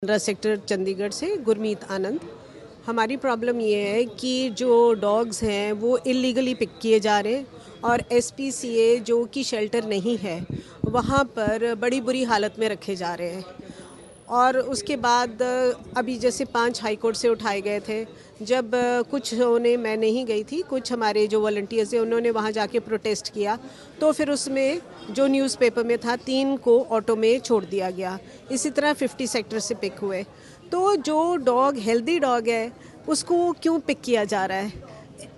15 sector Chandigarh से गुरमीत आनंद। हमारी problem ये है कि जो डॉग्स हैं वो इलीगली पिक किए जा रहे हैं और एसपीसीए जो कि शेल्टर नहीं है वहाँ पर बड़ी बुरी हालत में रखे जा रहे हैं। और उसके बाद अभी जैसे 5 हाई कोर्ट से उठाए गए थे, जब कुछ ने, मैं नहीं गई थी, कुछ हमारे जो वॉलंटियर्स हैं उन्होंने वहाँ जाके प्रोटेस्ट किया, तो फिर उसमें जो न्यूज़पेपर में था 3 को ऑटो में छोड़ दिया गया। इसी तरह 50 सेक्टर से पिक हुए। तो जो डॉग हेल्दी डॉग है उसको क्यों पिक किया जा रहा है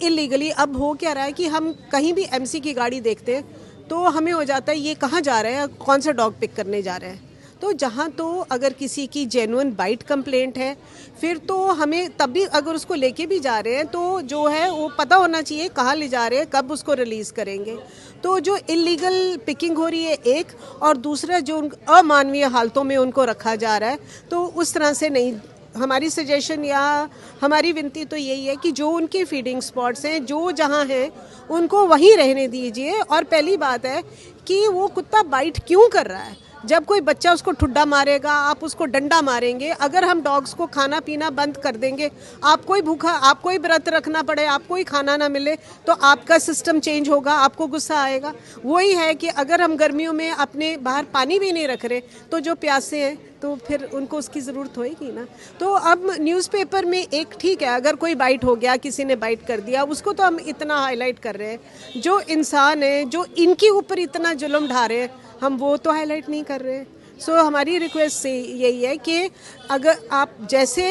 इलीगली? अब हो क्या रहा है कि हम कहीं भी एमसी की गाड़ी देखते हैं तो हमें हो जाता है ये कहाँ जा रहे हैं, कौन सा डॉग पिक करने जा रहे हैं। तो जहाँ तो अगर किसी की जेन्युइन बाइट कंप्लेंट है फिर तो हमें तब भी अगर उसको लेके भी जा रहे हैं तो जो है वो पता होना चाहिए कहाँ ले जा रहे हैं, कब उसको रिलीज़ करेंगे। तो जो इलीगल पिकिंग हो रही है एक, और दूसरा जो अमानवीय हालतों में उनको रखा जा रहा है, तो उस तरह से नहीं। हमारी सजेशन या हमारी विनती तो यही है कि जो उनके फीडिंग स्पॉट्स हैं, जो जहाँ हैं, उनको वहीं रहने दीजिए। और पहली बात है कि वो कुत्ता बाइट क्यों कर रहा है? जब कोई बच्चा उसको ठुड्डा मारेगा, आप उसको डंडा मारेंगे। अगर हम डॉग्स को खाना पीना बंद कर देंगे, आपको ही भूखा, आपको ही व्रत रखना पड़े, आपको ही खाना ना मिले, तो आपका सिस्टम चेंज होगा, आपको गुस्सा आएगा। वही है कि अगर हम गर्मियों में अपने बाहर पानी भी नहीं रख रहे तो जो प्यासे हैं तो फिर उनको उसकी ज़रूरत होएगी ना। तो अब न्यूज़पेपर में एक ठीक है, अगर कोई बाइट हो गया, किसी ने बाइट कर दिया, उसको तो हम इतना हाईलाइट कर रहे हैं। जो इंसान है जो इनके ऊपर इतना जुल्म ढा रहे हैं, हम वो तो हाईलाइट नहीं कर रहे। सो हमारी रिक्वेस्ट से यही है कि अगर आप जैसे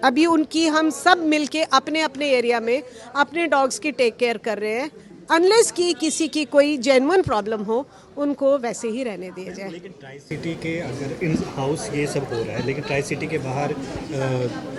अभी उनकी हम सब मिलके अपने अपने एरिया में अपने डॉग्स की टेक केयर कर रहे हैं, अनलेस कि किसी की कोई जेन्युइन प्रॉब्लम हो उनको वैसे ही रहने दिया जाए। लेकिन ट्राई सिटी के अगर इन हाउस ये सब हो रहा है, लेकिन ट्राई सिटी के बाहर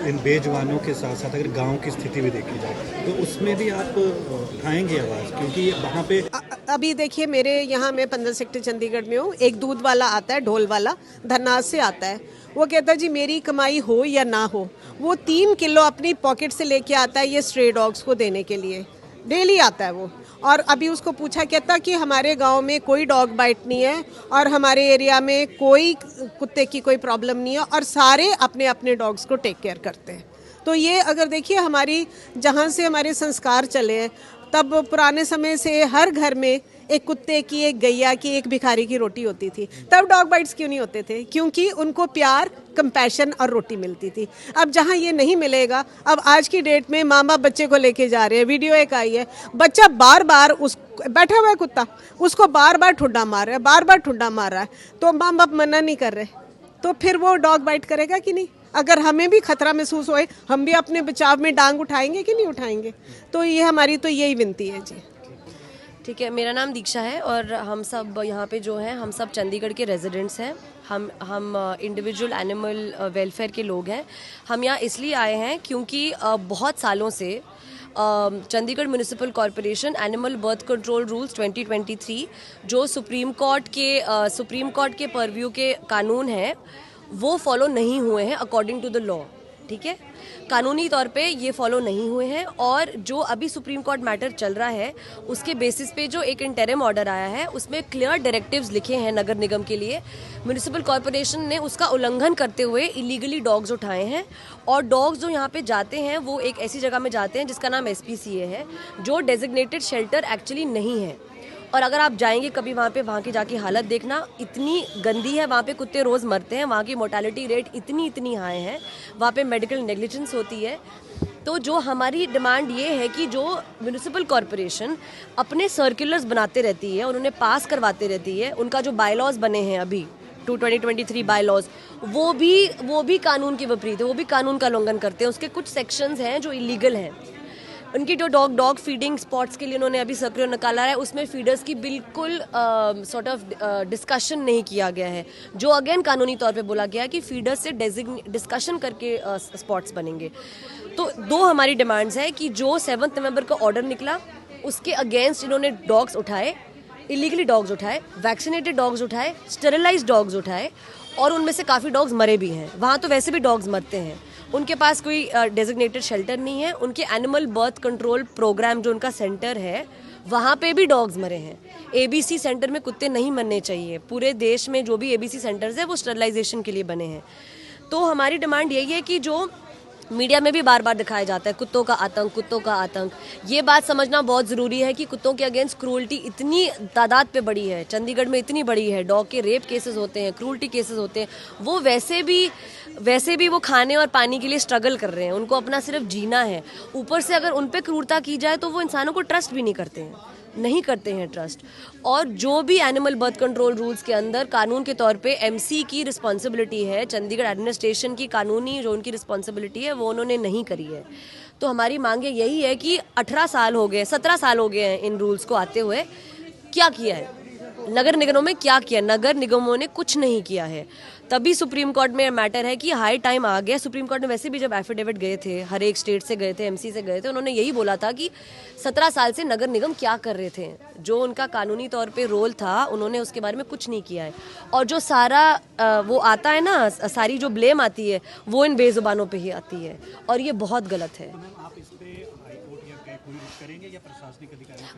इन बेजवानों के साथ साथ अगर गांव की स्थिति भी देखी जाए तो उसमें भी आप उठाएंगे आवाज़, क्योंकि वहाँ पे अभी देखिए मेरे यहाँ, मैं 15 सेक्टर चंडीगढ़ में हूँ, एक दूध वाला आता है, ढोल वाला, धरनाज से आता है। वो कहता है जी मेरी कमाई हो या ना हो, वो 3 किलो अपनी पॉकेट से लेके आता है ये स्ट्रे डॉग्स को देने के लिए, डेली आता है वो। और अभी उसको पूछा, कहता कि हमारे गांव में कोई डॉग बाइट नहीं है और हमारे एरिया में कोई कुत्ते की कोई प्रॉब्लम नहीं है और सारे अपने अपने डॉग्स को टेक केयर करते हैं। तो ये अगर देखिए हमारी जहाँ से हमारे संस्कार चले हैं, तब पुराने समय से हर घर में एक कुत्ते की, एक गैया की, एक भिखारी की रोटी होती थी। तब डॉग बाइट्स क्यों नहीं होते थे? क्योंकि उनको प्यार, कंपैशन और रोटी मिलती थी। अब जहाँ ये नहीं मिलेगा, अब आज की डेट में माँ बाप बच्चे को लेके जा रहे हैं। वीडियो एक आई है, बच्चा बार बार उस बैठा हुआ है कुत्ता, उसको बार बार ठुड्डा मार रहा है, बार बार ठुड्डा मार रहा है, तो माँ बाप मना नहीं कर रहे, तो फिर वो डॉग बाइट करेगा कि नहीं? अगर हमें भी खतरा महसूस होए, हम भी अपने बचाव में डांग उठाएंगे कि नहीं उठाएंगे? तो ये हमारी तो यही विनती है जी। ठीक है, मेरा नाम दीक्षा है और हम सब यहाँ पे जो हैं, हम सब चंडीगढ़ के रेजिडेंट्स हैं। हम इंडिविजुअल एनिमल वेलफेयर के लोग हैं। हम यहाँ इसलिए आए हैं क्योंकि बहुत सालों से Chandigarh municipal corporation animal birth control rules 2023 जो सुप्रीम कोर्ट के परव्यू के कानून हैं वो फॉलो नहीं हुए हैं अकॉर्डिंग टू द लॉ। ठीक है, कानूनी तौर पे ये फॉलो नहीं हुए हैं और जो अभी सुप्रीम कोर्ट मैटर चल रहा है उसके बेसिस पे जो एक इंटरिम ऑर्डर आया है उसमें क्लियर डायरेक्टिव्स लिखे हैं नगर निगम के लिए। म्यूनिसिपल कॉरपोरेशन ने उसका उल्लंघन करते हुए इलीगली डॉग्स उठाए हैं और डॉग्स जो यहाँ पे जाते हैं वो एक ऐसी जगह में जाते हैं जिसका नाम एसपीसीए है, जो डेजिग्नेटेड शेल्टर एक्चुअली नहीं है। और अगर आप जाएंगे कभी वहाँ की जाके हालत देखना, इतनी गंदी है, वहाँ पे कुत्ते रोज़ मरते हैं, वहाँ की मोर्टेलिटी रेट इतनी हाई है, वहाँ पे मेडिकल नेग्लिजेंस होती है। तो जो हमारी डिमांड ये है कि जो म्यूनिसिपल कॉरपोरेशन अपने सर्कुलर्स बनाते रहती है और उन्हें पास करवाते रहती है, उनका जो बायलॉज बने हैं अभी 2023 बायलॉज, वो भी कानून के विपरीत है, वो भी कानून का उल्लंघन करते हैं। उसके कुछ सेक्शंस हैं जो इलीगल हैं। उनकी जो डॉग फीडिंग स्पॉट्स के लिए उन्होंने अभी सर्कुलर निकाला है, उसमें फीडर्स की बिल्कुल सॉर्ट ऑफ डिस्कशन नहीं किया गया है, जो अगेन कानूनी तौर पे बोला गया है कि फीडर्स से डिस्कशन करके स्पॉट्स बनेंगे। तो 2 हमारी डिमांड्स है कि जो 7 नवंबर का ऑर्डर निकला उसके अगेंस्ट इन्होंने डॉग्स उठाए, इलीगली डॉग्स उठाए, वैक्सीनेटेड डॉग्स उठाए, स्टेरिलाइज्ड डॉग्स उठाए और उनमें से काफ़ी डॉग्स मरे भी हैं। वहाँ तो वैसे भी डॉग्स मरते हैं, उनके पास कोई डेजिग्नेटेड शेल्टर नहीं है। उनके एनिमल बर्थ कंट्रोल प्रोग्राम जो उनका सेंटर है वहाँ पे भी डॉग्स मरे हैं। एबीसी सेंटर में कुत्ते नहीं मरने चाहिए। पूरे देश में जो भी एबीसी सेंटर्स है वो स्टरलाइजेशन के लिए बने हैं। तो हमारी डिमांड यही है कि जो मीडिया में भी बार बार दिखाया जाता है कुत्तों का आतंक, कुत्तों का आतंक, ये बात समझना बहुत ज़रूरी है कि कुत्तों के अगेंस्ट क्रूअल्टी इतनी तादाद पे बढ़ी है, चंडीगढ़ में इतनी बड़ी है, डॉग के रेप केसेस होते हैं, क्रूअल्टी केसेस होते हैं, वो वैसे भी वो खाने और पानी के लिए स्ट्रगल कर रहे हैं, उनको अपना सिर्फ जीना है, ऊपर से अगर उन पे क्रूरता की जाए तो वो इंसानों को ट्रस्ट भी नहीं करते हैं ट्रस्ट। और जो भी एनिमल बर्थ कंट्रोल रूल्स के अंदर कानून के तौर पे एमसी की रिस्पॉन्सिबिलिटी है, चंडीगढ़ एडमिनिस्ट्रेशन की कानूनी जो उनकी रिस्पॉन्सिबिलिटी है वो उन्होंने नहीं करी है। तो हमारी मांग यही है कि 18 साल हो गए, 17 साल हो गए हैं इन रूल्स को आते हुए, क्या किया है नगर निगमों में, क्या किया? नगर निगमों ने कुछ नहीं किया है। तभी सुप्रीम कोर्ट में मैटर है कि हाई टाइम आ गया। सुप्रीम कोर्ट में वैसे भी जब एफिडेविट गए थे, हर एक स्टेट से गए थे, एमसी से गए थे, उन्होंने यही बोला था कि 17 साल से नगर निगम क्या कर रहे थे, जो उनका कानूनी तौर पे रोल था उन्होंने उसके बारे में कुछ नहीं किया है। और जो सारा वो आता है ना, सारी जो ब्लेम आती है वो इन बेजुबानों पे ही आती है, और ये बहुत गलत है।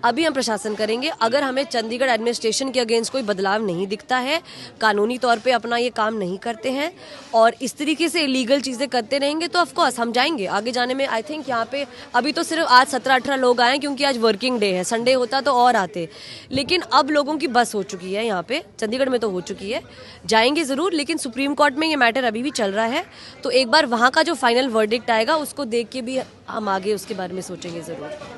अभी हम प्रशासन करेंगे। अगर हमें चंडीगढ़ एडमिनिस्ट्रेशन के अगेंस्ट कोई बदलाव नहीं दिखता है, कानूनी तौर पे अपना ये काम नहीं करते हैं और इस तरीके से इलीगल चीज़ें करते रहेंगे, तो ऑफकोर्स हम जाएंगे आगे जाने में। आई थिंक यहाँ पे अभी तो सिर्फ आज 17-18 लोग आए क्योंकि आज वर्किंग डे है, संडे होता तो और आते, लेकिन अब लोगों की बस हो चुकी है, यहाँ पे चंडीगढ़ में तो हो चुकी है। जाएंगे ज़रूर, लेकिन सुप्रीम कोर्ट में ये मैटर अभी भी चल रहा है, तो एक बार वहाँ का जो फाइनल वर्डिक्ट आएगा उसको देख के भी हम आगे उसके बारे में सोचेंगे ज़रूर।